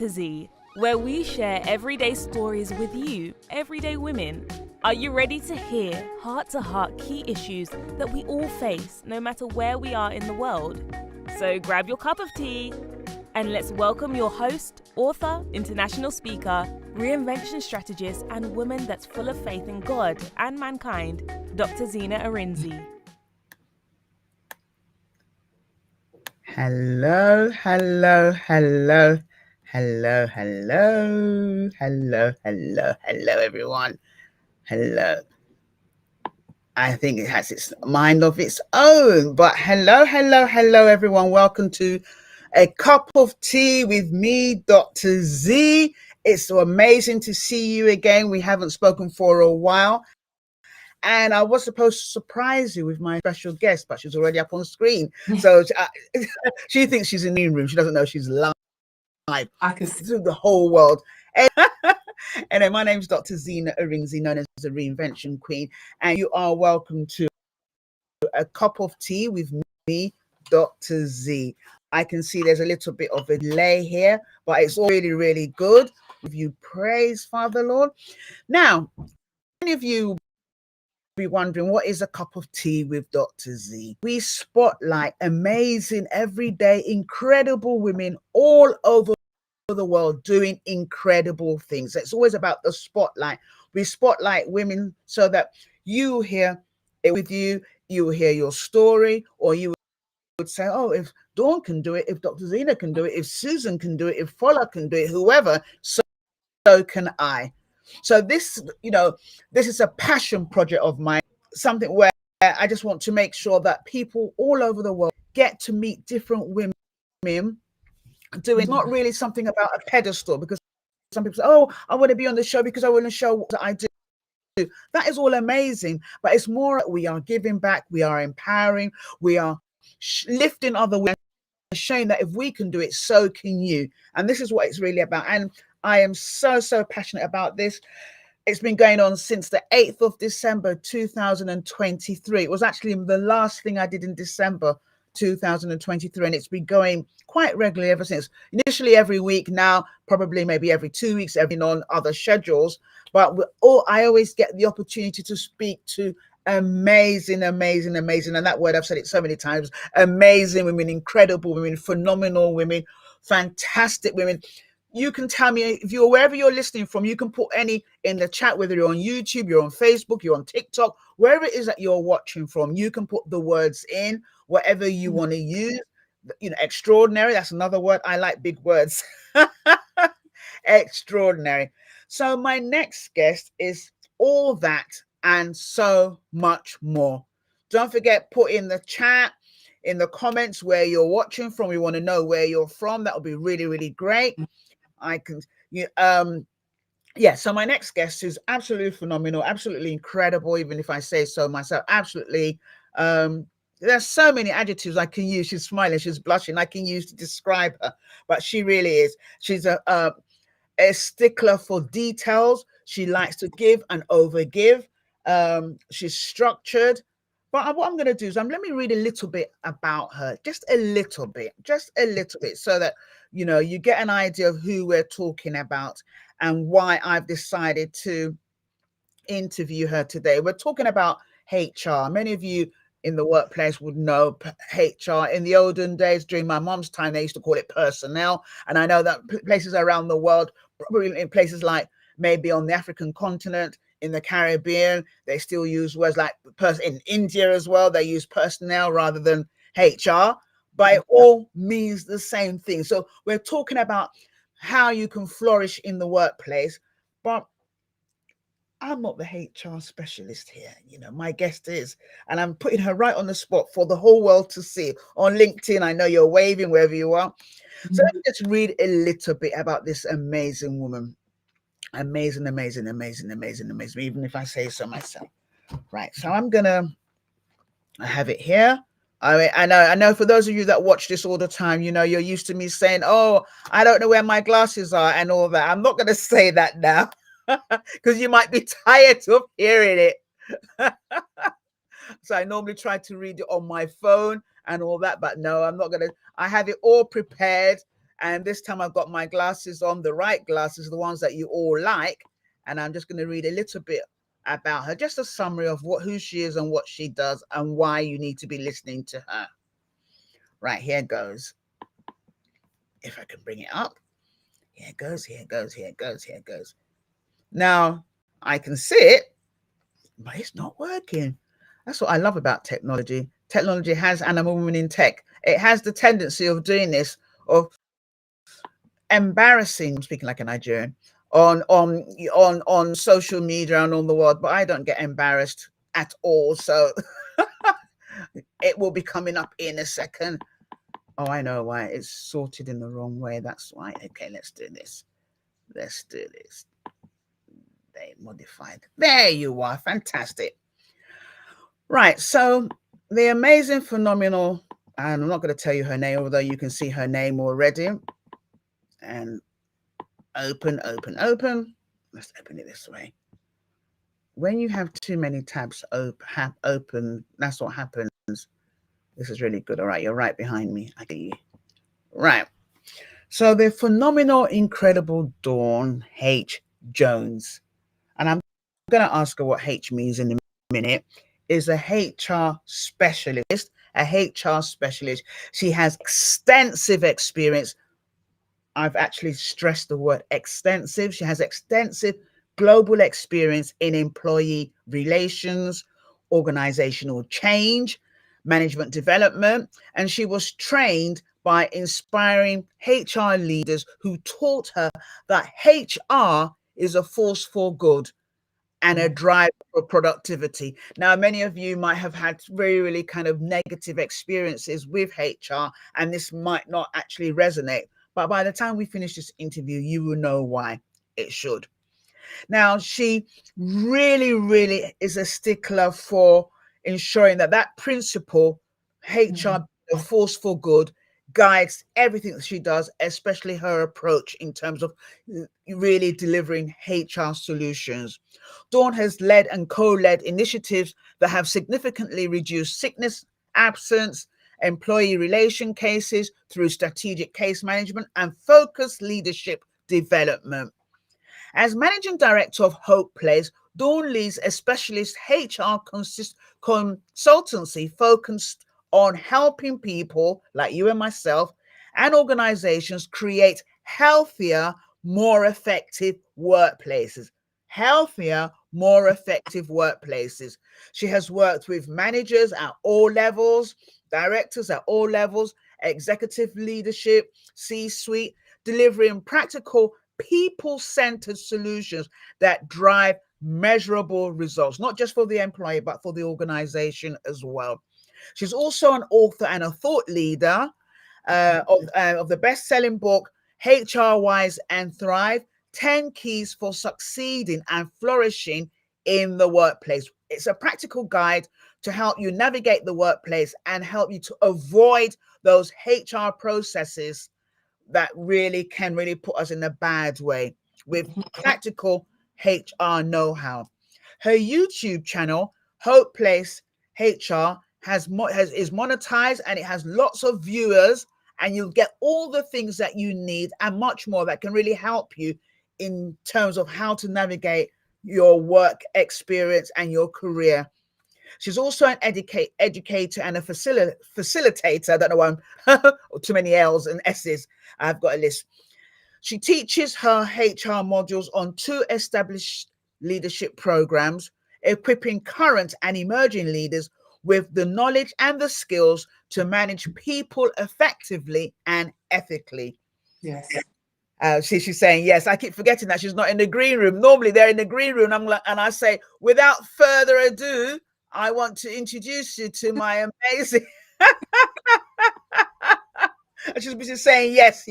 Dr. Zee, where we share everyday stories with you, everyday women. Are you ready to hear heart-to-heart key issues that we all face, no matter where we are in the world? So grab your cup of tea and let's welcome your host, author, international speaker, reinvention strategist, and woman that's full of faith in God and mankind, Dr. Zena Arinzi. Hello, hello, hello, hello, hello, hello, hello, hello, everyone. Hello. I think it has its mind of its own, but hello, hello, hello, everyone. Welcome to A Cup of Tea with me, Dr. Z. It's so amazing to see you again. We haven't spoken for a while. And I was supposed to surprise you with my special guest, but she's already up on screen. So she thinks she's in the room. She doesn't know she's live I can see through the whole world. Anyway, my name's Dr. Zena Arinzi, known as the Reinvention Queen. And you are welcome to A Cup of Tea with me, Dr. Z. I can see there's a little bit of a delay here, but it's all really, really good. If you praise, Father Lord. Now, many of you be wondering, what is A Cup of Tea with Dr. Z? We spotlight amazing, everyday, incredible women all over the world doing incredible things. It's always about the spotlight. We spotlight women so that you hear it with you, you hear your story, or you would say, oh, if Dawn can do it, if Dr. Zena can do it, if Susan can do it, if Fola can do it, whoever, so can I. So this, this is a passion project of mine, something where I just want to make sure that people all over the world get to meet different women doing not really something about a pedestal, because some people say, oh, I want to be on the show because I want to show what I do. That is all amazing, but it's more we are giving back, we are empowering, we are lifting other women, showing that if we can do it, so can you. And this is what it's really about. And I am so passionate about this. It's been going on since the 8th of December 2023. It was actually the last thing I did in December 2023, and it's been going quite regularly ever since. Initially every week, now probably maybe every 2 weeks, every on other schedules. But I always get the opportunity to speak to amazing, and that word, I've said it so many times, amazing women, incredible women, phenomenal women, fantastic women. You can tell me, if you're wherever you're listening from, you can put any in the chat, whether you're on YouTube, you're on Facebook, you're on TikTok, wherever it is that you're watching from, you can put the words in, whatever you want to use. Extraordinary, that's another word. I like big words. Extraordinary. So my next guest is all that and so much more. Don't forget, put in the chat, in the comments where you're watching from. We want to know where you're from. That would be really, really great. So my next guest is absolutely phenomenal, absolutely incredible, even if I say so myself. Absolutely. There's so many adjectives I can use. She's smiling, she's blushing, I can use to describe her, but she really is. She's a stickler for details. She likes to give and overgive. She's structured. But what I'm going to do is let me read a little bit about her, just a little bit, so that, you get an idea of who we're talking about and why I've decided to interview her today. We're talking about HR. Many of you in the workplace would know HR. In the olden days, during my mom's time, they used to call it personnel. And I know that places around the world, probably in places like maybe on the African continent, in the Caribbean, they still use words like in India as well, they use personnel rather than HR, but it all means the same thing. So we're talking about how you can flourish in the workplace, but I'm not the HR specialist here. My guest is, and I'm putting her right on the spot for the whole world to see. On LinkedIn, I know you're waving wherever you are. So let me just read a little bit about this amazing woman. Amazing, even if I say so myself. Right, so I have it here. I know for those of you that watch this all the time, you're used to me saying, oh, I don't know where my glasses are and all that. I'm not going to say that now because you might be tired of hearing it. So I normally try to read it on my phone and all that, but no, I'm not going to. I have it all prepared And this time I've got my glasses on, the right glasses, the ones that you all like. And I'm just going to read a little bit about her, just a summary of who she is and what she does and why you need to be listening to her. Right, here goes. If I can bring it up. Here it goes, here it goes, here it goes, here it goes. Now, I can see it, but it's not working. That's what I love about technology. Technology has, and I'm a woman in tech, it has the tendency of doing this, of embarrassing, speaking like a Nigerian, on social media and on the world, but I don't get embarrassed at all. So it will be coming up in a second. Oh, I know why. It's sorted in the wrong way. That's why. Okay, let's do this. Let's do this. They modified. There you are. Fantastic. Right. So the amazing, phenomenal, and I'm not going to tell you her name, although you can see her name already. And open. Let's open it this way. When you have too many tabs open, that's what happens. This is really good. All right, you're right behind me. I get you. Right. So the phenomenal, incredible Dawn H. Jones, and I'm going to ask her what H means in a minute, is a HR specialist, She has extensive experience. I've actually stressed the word extensive. She has extensive global experience in employee relations, organizational change, management development, and she was trained by inspiring HR leaders who taught her that HR is a force for good and a drive for productivity. Now, many of you might have had really, really kind of negative experiences with HR, and this might not actually resonate. But by the time we finish this interview, you will know why it should. Now, she really, really is a stickler for ensuring that principle, HR, a force for good, guides everything that she does, especially her approach in terms of really delivering HR solutions. Dawn has led and co-led initiatives that have significantly reduced sickness, absence, employee relation cases through strategic case management and focused leadership development. As managing director of Hope Place, Dawn leads a specialist HR consultancy focused on helping people like you and myself and organizations create healthier, more effective workplaces. Healthier, more effective workplaces. She has worked with managers at all levels, directors at all levels, executive leadership, C-suite, delivering practical people-centered solutions that drive measurable results, not just for the employee, but for the organization as well. She's also an author and a thought leader of the best-selling book, HR Wise and Thrive, 10 Keys for Succeeding and Flourishing in the Workplace. It's a practical guide to help you navigate the workplace and help you to avoid those HR processes that really can put us in a bad way with practical HR know-how. Her YouTube channel, Hope Place HR, is monetized and it has lots of viewers, and you'll get all the things that you need and much more that can really help you in terms of how to navigate your work experience and your career. She's also an educator and a facilitator. I don't know why I'm too many L's and S's. I've got a list. She teaches her HR modules on 2 established leadership programs, equipping current and emerging leaders with the knowledge and the skills to manage people effectively and ethically. Yes. She's saying yes. I keep forgetting that she's not in the green room. Normally they're in the green room. And I say, without further ado, I want to introduce you to my amazing. She's just saying yes.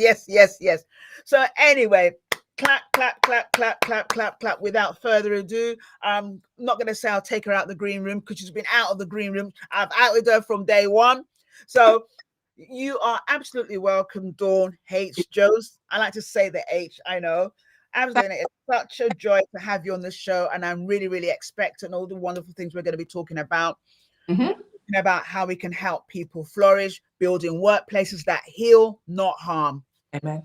So anyway, clap. Without further ado, I'm not going to say I'll take her out the green room because she's been out of the green room. I've outed her from day one. So you are absolutely welcome, Dawn H. Jones. I like to say the H, I know. Absolutely. It's such a joy to have you on the show. And I'm really, really expecting all the wonderful things we're going to be talking about. About how we can help people flourish, building workplaces that heal, not harm. Amen.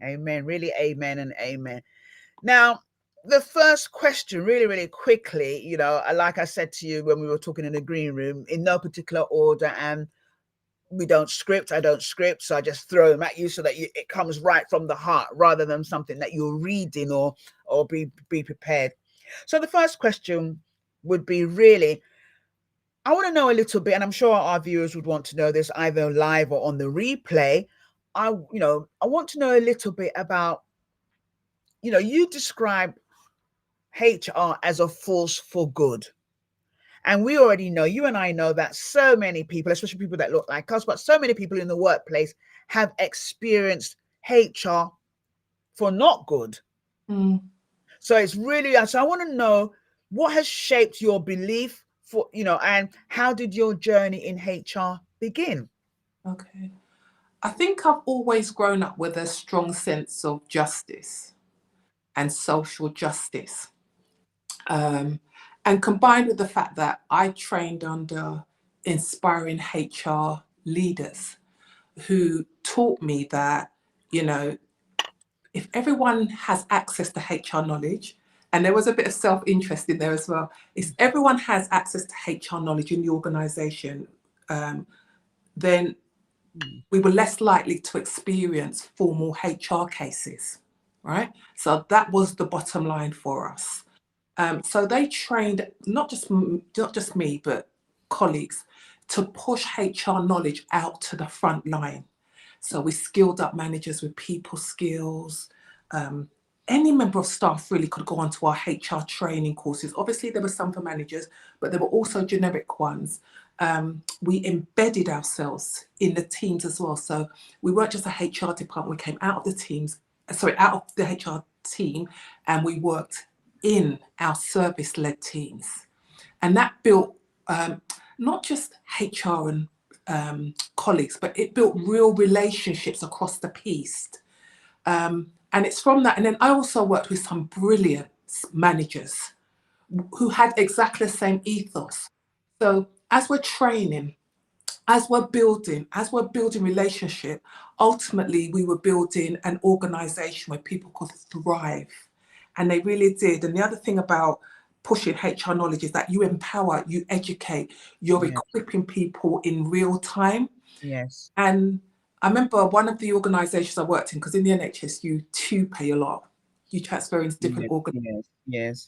Amen. Really, amen and amen. Now, the first question, really, really quickly, you know, like I said to you when we were talking in the green room, in no particular order, and we don't script. I don't script, so I just throw them at you so that it comes right from the heart, rather than something that you're reading or be prepared. So the first question would be, really, I want to know a little bit, and I'm sure our viewers would want to know this either live or on the replay. I want to know a little bit about, you describe HR as a force for good. And we already know, you and I know, that so many people, especially people that look like us, but so many people in the workplace have experienced HR for not good. So it's really, so I want to know what has shaped your belief for, and how did your journey in HR begin? Okay. I think I've always grown up with a strong sense of justice and social justice. And combined with the fact that I trained under inspiring HR leaders who taught me that, if everyone has access to HR knowledge, and there was a bit of self-interest in there as well, if everyone has access to HR knowledge in the organisation, then we were less likely to experience formal HR cases, right? So that was the bottom line for us. So they trained not just me, but colleagues to push HR knowledge out to the front line. So we skilled up managers with people skills. Any member of staff really could go onto our HR training courses. Obviously, there were some for managers, but there were also generic ones. We embedded ourselves in the teams as well. So we weren't just a HR department. We came out of the HR team, and we worked in our service-led teams. And that built not just HR and colleagues, but it built real relationships across the piece. And it's from that. And then I also worked with some brilliant managers who had exactly the same ethos. So as we're training, as we're building relationship, ultimately we were building an organization where people could thrive. And they really did. And the other thing about pushing HR knowledge is that you empower, you educate, you're equipping people in real time. Yes. And I remember one of the organisations I worked in, because in the NHS you too pay a lot. You transfer into different organisations. Yes.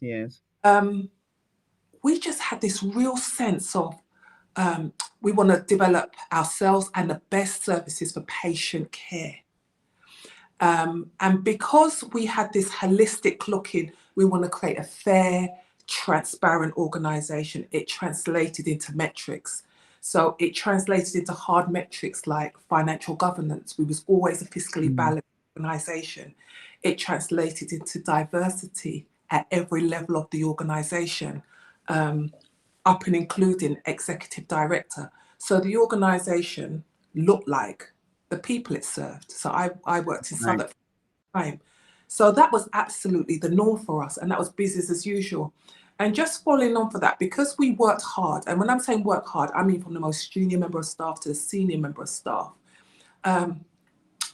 We just had this real sense of we want to develop ourselves and the best services for patient care. And because we had this holistic looking, we want to create a fair, transparent organisation, it translated into metrics. So it translated into hard metrics like financial governance. We was always a fiscally balanced organisation. It translated into diversity at every level of the organisation, up and including executive director. So the organisation looked like the people it served. So I worked in Southwark for a time. So that was absolutely the norm for us, and that was business as usual. And just following on for that, because we worked hard, and when I'm saying work hard, I mean from the most junior member of staff to the senior member of staff,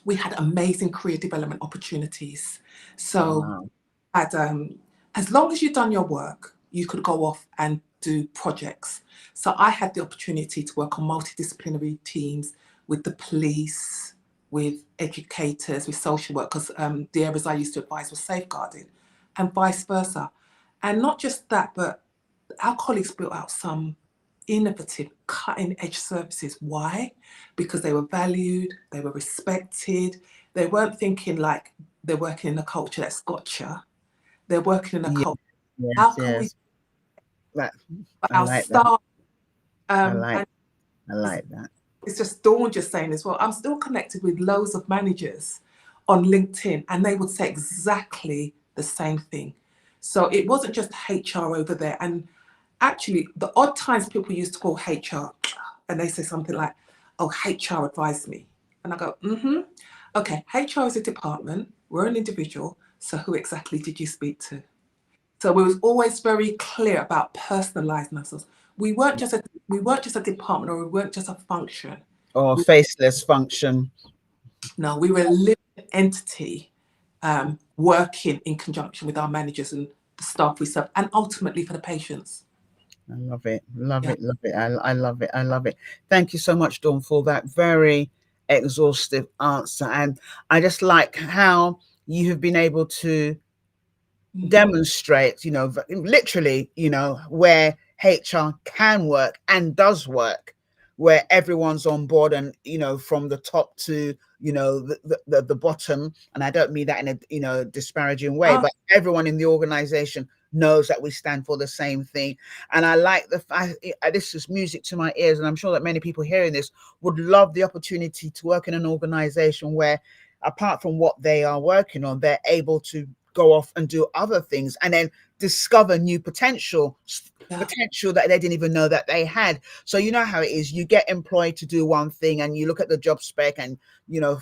we had amazing career development opportunities. So as long as you'd done your work, you could go off and do projects. So I had the opportunity to work on multidisciplinary teams with the police, with educators, with social work, because the areas I used to advise were safeguarding, and vice versa. And not just that, but our colleagues built out some innovative, cutting-edge services. Why? Because they were valued, they were respected. They weren't thinking like they're working in a culture that's gotcha. They're working in a culture. How can we? I like staff, that. I like that. It's just Dawn just saying as well. I'm still connected with loads of managers on LinkedIn, and they would say exactly the same thing. So it wasn't just HR over there. And actually, the odd times people used to call HR, and they say something like, "Oh, HR advised me," and I go, "Okay, HR is a department. We're an individual. So who exactly did you speak to?" So we was always very clear about personalising ourselves. We weren't just a department, or we weren't just a function. Or faceless function. No, we were living entity working in conjunction with our managers and the staff we serve, and ultimately for the patients. I love it. Love it. Love it. I love it. I love it. Thank you so much, Dawn, for that very exhaustive answer. And I just like how you have been able to demonstrate, literally, where HR can work and does work, where everyone's on board and, from the top to, the bottom. And I don't mean that in a, disparaging way, but everyone in the organization knows that we stand for the same thing. And I like the fact, this is music to my ears, and I'm sure that many people hearing this would love the opportunity to work in an organization where, apart from what they are working on, they're able to go off and do other things and then discover new potential that they didn't even know that they had. So you know how it is, you get employed to do one thing and you look at the job spec and,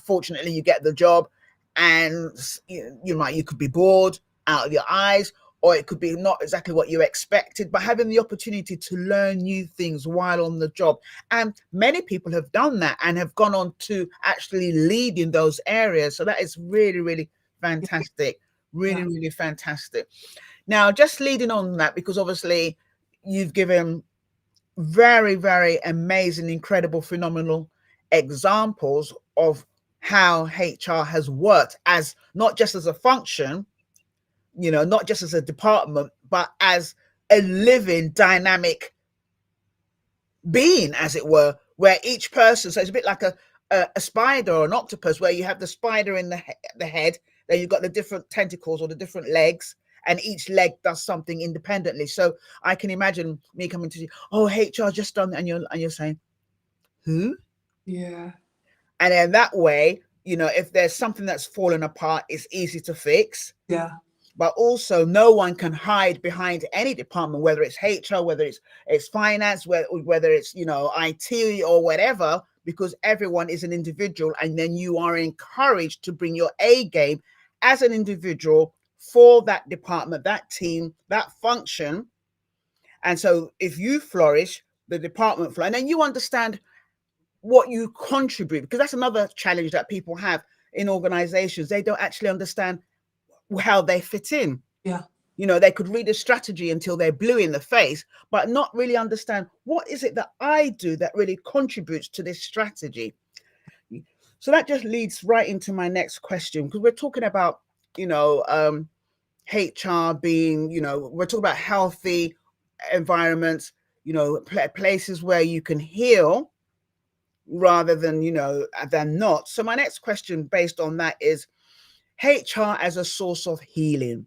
fortunately you get the job, and you could be bored out of your eyes, or it could be not exactly what you expected, but having the opportunity to learn new things while on the job. And many people have done that and have gone on to actually lead in those areas. So that is really, really fantastic. Really, really fantastic. Now, just leading on that, because obviously you've given very, very amazing, incredible, phenomenal examples of how HR has worked as not just as a function, not just as a department, but as a living, dynamic being, as it were, where each person, so it's a bit like a spider or an octopus, where you have the spider in the head, then you've got the different tentacles or the different legs, and each leg does something independently. So I can imagine me coming to you, HR just done that, and you're saying, who? Yeah. And then that way, if there's something that's fallen apart, it's easy to fix. Yeah. But also, no one can hide behind any department, whether it's HR, whether it's finance, whether it's IT or whatever, because everyone is an individual, and then you are encouraged to bring your A game as an individual for that department, that team, that function. And so, if you flourish, the department flourish, and then you understand what you contribute, because that's another challenge that people have in organizations. They don't actually understand how they fit in. Yeah. They could read a strategy until they're blue in the face, but not really understand what is it that I do that really contributes to this strategy. So that just leads right into my next question, because we're talking about, HR being, we're talking about healthy environments, places where you can heal rather than, than not. So my next question based on that is, HR as a source of healing.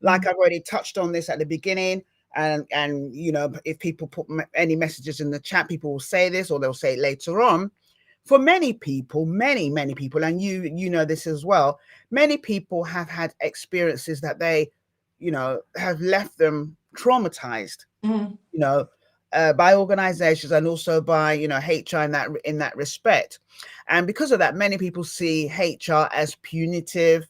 Like I've already touched on this at the beginning, and if people put any messages in the chat, people will say this, or they'll say it later on. For many people, many people, and you know this as well, many people have had experiences that they, have left them traumatized, by organizations, and also by, HR in that respect. And because of that, many people see HR as punitive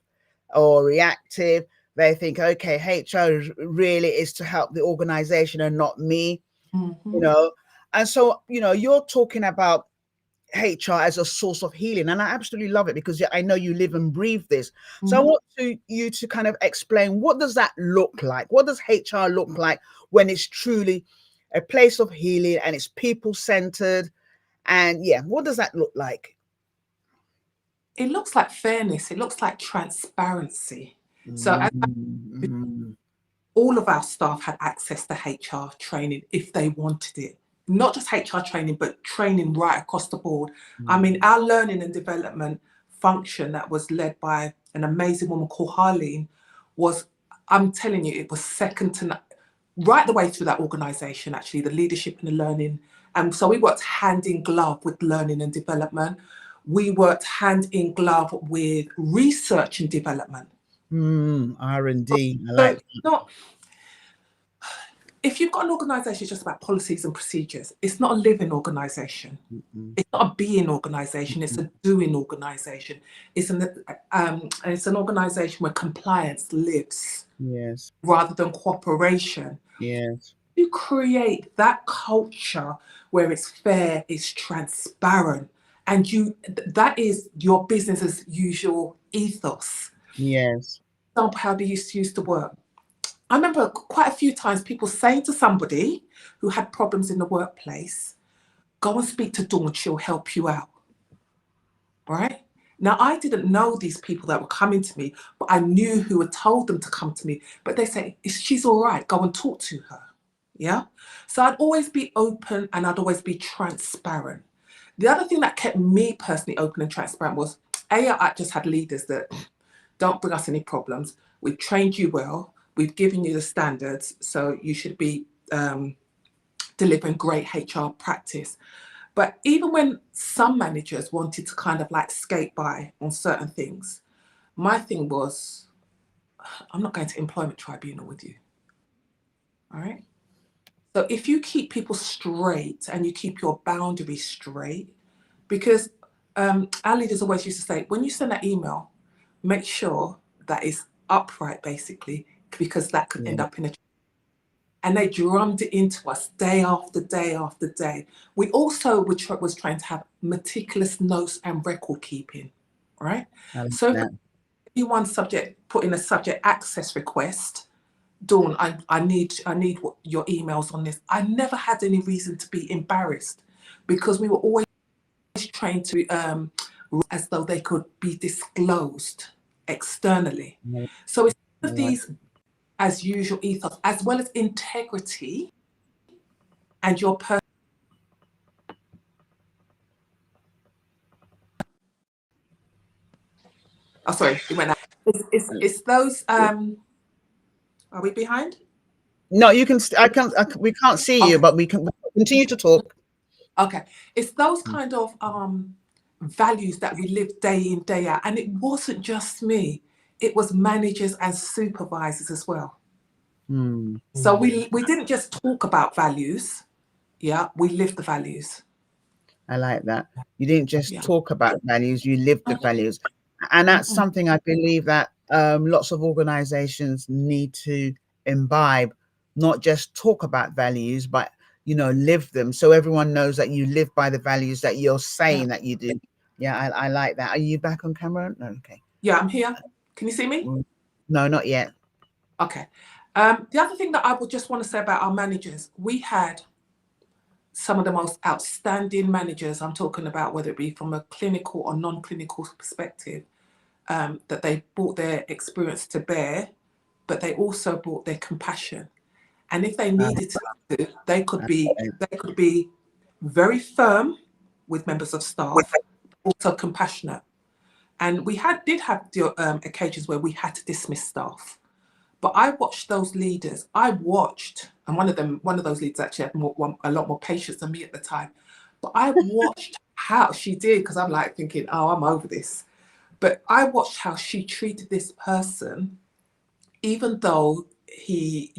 or reactive. They think, okay, HR really is to help the organization and not me, And so, you're talking about HR as a source of healing, and I absolutely love it, because I know you live and breathe this. So I want you to kind of explain, what does that look like? What does HR look like when it's truly a place of healing and it's people-centered? And what does that look like? It looks like fairness. It looks like transparency. So all of our staff had access to HR training if they wanted it. Not just HR training, but training right across the board. I mean, our learning and development function that was led by an amazing woman called Harleen was, I'm telling you, it was second to none. Right the way through that organisation, actually, the leadership and the learning. And so we worked hand in glove with learning and development. We worked hand in glove with research and development. R&D. I like that. If you've got an organisation just about policies and procedures, it's not a living organisation. It's not a being organisation. It's a doing organisation. It's an organisation where compliance lives. Yes. Rather than cooperation. Yes. You create that culture where it's fair, it's transparent, and that is your business as usual ethos. Yes. Example, how they used to work. I remember quite a few times people saying to somebody who had problems in the workplace, go and speak to Dawn, she'll help you out. Right? Now, I didn't know these people that were coming to me, but I knew who had told them to come to me. But they say, she's all right, go and talk to her. Yeah? So I'd always be open and I'd always be transparent. The other thing that kept me personally open and transparent was, I just had leaders that don't bring us any problems. We've trained you well. We've given you the standards. So you should be delivering great HR practice. But even when some managers wanted to kind of like skate by on certain things, my thing was, I'm not going to employment tribunal with you. All right. So if you keep people straight and you keep your boundaries straight, because our leaders always used to say, when you send that email, make sure that it's upright, basically, because that could end up in a. And they drummed it into us day after day after day. We also was trying to have meticulous notes and record keeping, right? So if anyone put in a subject access request, Dawn, I need your emails on this. I never had any reason to be embarrassed because we were always trained to as though they could be disclosed externally. So it's these as usual ethos, as well as integrity and your oh, sorry, it went out. It's those. Are we behind? No, you can. We can't see you, but we can continue to talk. Okay, it's those kind of values that we live day in, day out, and it wasn't just me; it was managers and supervisors as well. So we didn't just talk about values, we lived the values. I like that. You didn't just talk about values, you lived the values. And that's something I believe that lots of organizations need to imbibe, not just talk about values, but, live them. So everyone knows that you live by the values that you're saying that you do. Yeah, I like that. Are you back on camera? No, okay. Yeah, I'm here. Can you see me? No, not yet. Okay. The other thing that I would just want to say about our managers, we had some of the most outstanding managers, I'm talking about whether it be from a clinical or non-clinical perspective, that they brought their experience to bear, but they also brought their compassion. And if they needed to, they could be very firm with members of staff, also compassionate. And we did have the occasions where we had to dismiss staff. But I watched those leaders. And one of those leaders actually had a lot more patience than me at the time. But I watched how she did, because I'm like thinking, oh, I'm over this. But I watched how she treated this person, even though he,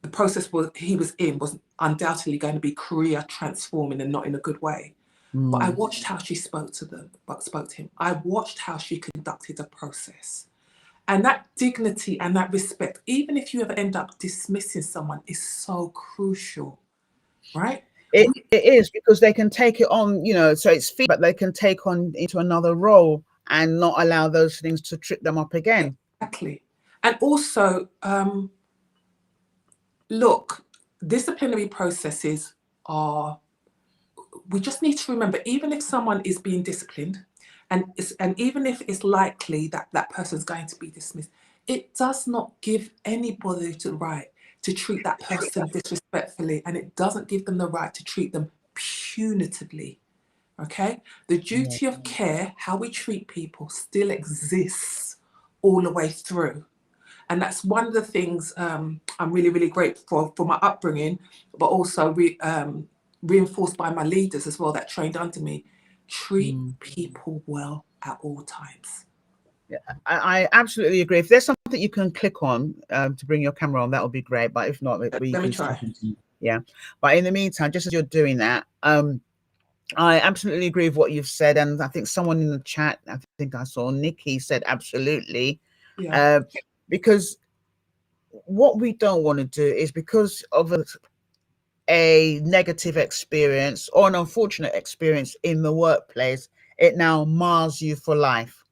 the process he was in was undoubtedly going to be career transforming and not in a good way. But I watched how she spoke to him. I watched how she conducted a process. And that dignity and that respect, even if you ever end up dismissing someone, is so crucial, right? It is, because they can take it on, so it's feedback, but they can take on into another role and not allow those things to trip them up again. Exactly. And also, look, disciplinary processes we just need to remember, even if someone is being disciplined, and even if it's likely that that person's going to be dismissed, it does not give anybody the right to treat that person disrespectfully, and it doesn't give them the right to treat them punitively. Okay? The duty of care, how we treat people, still exists all the way through. And that's one of the things I'm really, really grateful for my upbringing, but also reinforced by my leaders as well that trained under me. Treat people well at all times. Yeah, I absolutely agree. If there's something you can click on to bring your camera on, that would be great. But if not, Let me try. Yeah. But in the meantime, just as you're doing that, I absolutely agree with what you've said. And I think someone in the chat, I think I saw Nikki said absolutely. Yeah. Because what we don't want to do is, because of a negative experience or an unfortunate experience in the workplace, it now mars you for life.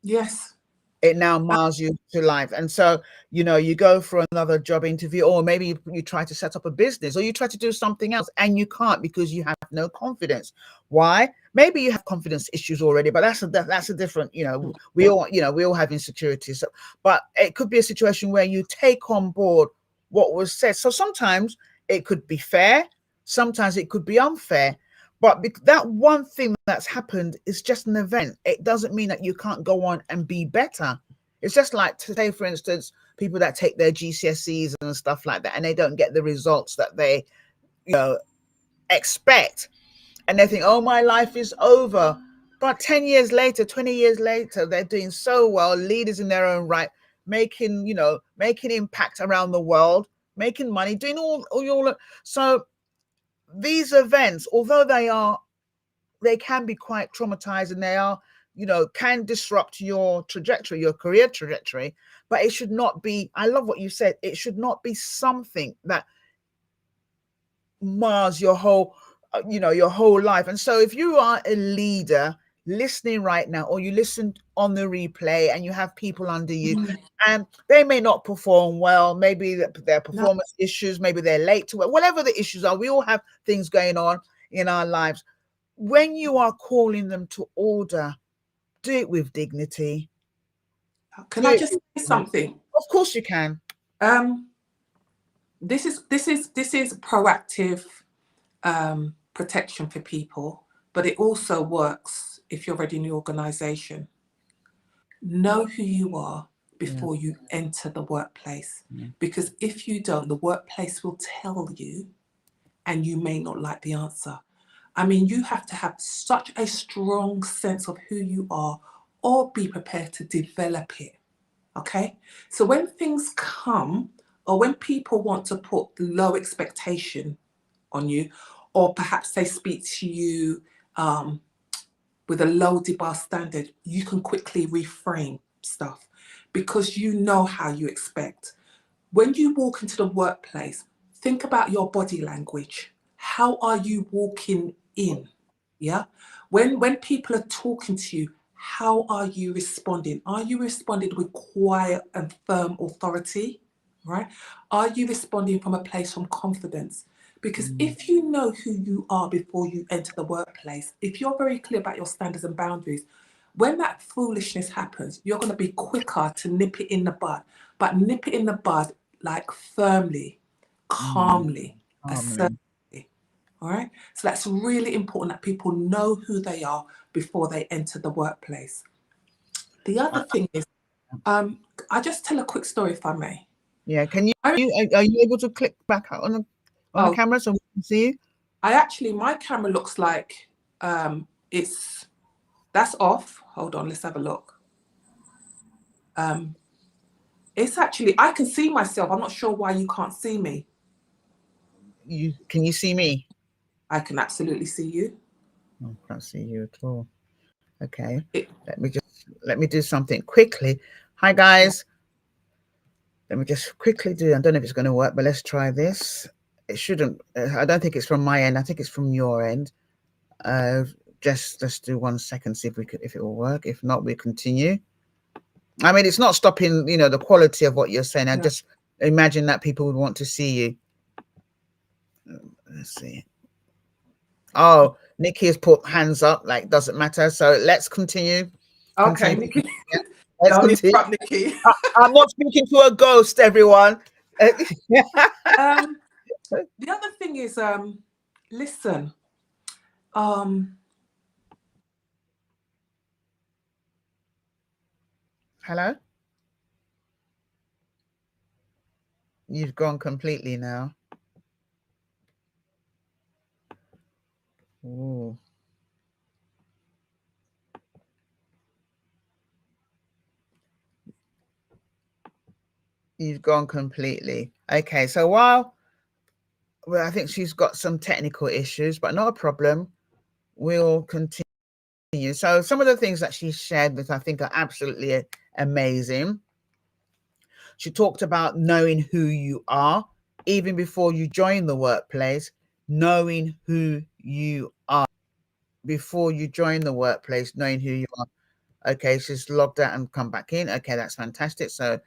Yes. It now mars you to life. And so, you know, you go for another job interview, or maybe you try to set up a business, or you try to do something else and you can't because you have no confidence. Why? Maybe you have confidence issues already, but that's a different, you know, we all have insecurities. So, but it could be a situation where you take on board what was said. So sometimes it could be fair, sometimes it could be unfair. But that one thing that's happened is just an event. It doesn't mean that you can't go on and be better. It's just like, to say, for instance, people that take their GCSEs and stuff like that, and they don't get the results that they, you know, expect. And they think, oh, my life is over. But 10 years later, 20 years later, they're doing so well, leaders in their own right, making impact around the world, making money, doing all. So these events, although they can be quite traumatizing, they are, you know, can disrupt your trajectory, your career trajectory, but it should not be, I love what you said, it should not be something that mars your whole, your whole life. And so if you are a leader listening right now, or you listen on the replay and you have people under you and they may not perform well, maybe their performance issues, maybe they're late to work, whatever the issues are, we all have things going on in our lives. When you are calling them to order, do it with dignity. Can I just say something? Of course you can. This is proactive protection for people, but it also works if you're already in the organization. Know who you are before you enter the workplace, because if you don't, the workplace will tell you, and you may not like the answer. I mean, you have to have such a strong sense of who you are, or be prepared to develop it. Okay? So when things come, or when people want to put low expectation on you, or perhaps they speak to you with a low bar standard, you can quickly reframe stuff, because you know how you expect. When you walk into the workplace, think about your body language. How are you walking in? Yeah. When people are talking to you, how are you responding? Are you responding with quiet and firm authority? Right? Are you responding from a place from confidence? Because if you know who you are before you enter the workplace, if you're very clear about your standards and boundaries, when that foolishness happens, you're going to be quicker to nip it in the bud. But nip it in the bud like firmly, calmly, assertively. All right? So that's really important, that people know who they are before they enter the workplace. The other thing is, I'll just tell a quick story if I may. Yeah, are you able to click back out on the camera so we can see you? My camera looks like that's off. Hold on, let's have a look. It's actually, I can see myself. I'm not sure why you can't see me. Can you see me? I can absolutely see you. I can't see you at all. Okay. Let me do something quickly. Hi guys. Let me just quickly do, I don't know if it's going to work, but let's try this. It shouldn't, I don't think it's from my end. I think it's from your end. Just do 1 second, see if it will work. If not, we continue. I mean, it's not stopping, the quality of what you're saying. I just imagine that people would want to see you. Let's see. Oh, Nikki has put hands up, like doesn't matter. So let's continue. Okay, Nikki. Yeah. Let's continue. Nikki. I'm not speaking to a ghost, everyone. The other thing is, listen. Hello? You've gone completely now. Ooh. You've gone completely. Okay, so I think she's got some technical issues, but not a problem. We'll continue. So some of the things that she shared that I think are absolutely amazing. She talked about knowing who you are even before you join the workplace. knowing who you are before you join the workplace, knowing who you are. Okay, so just logged out and come back in. Okay, that's fantastic. So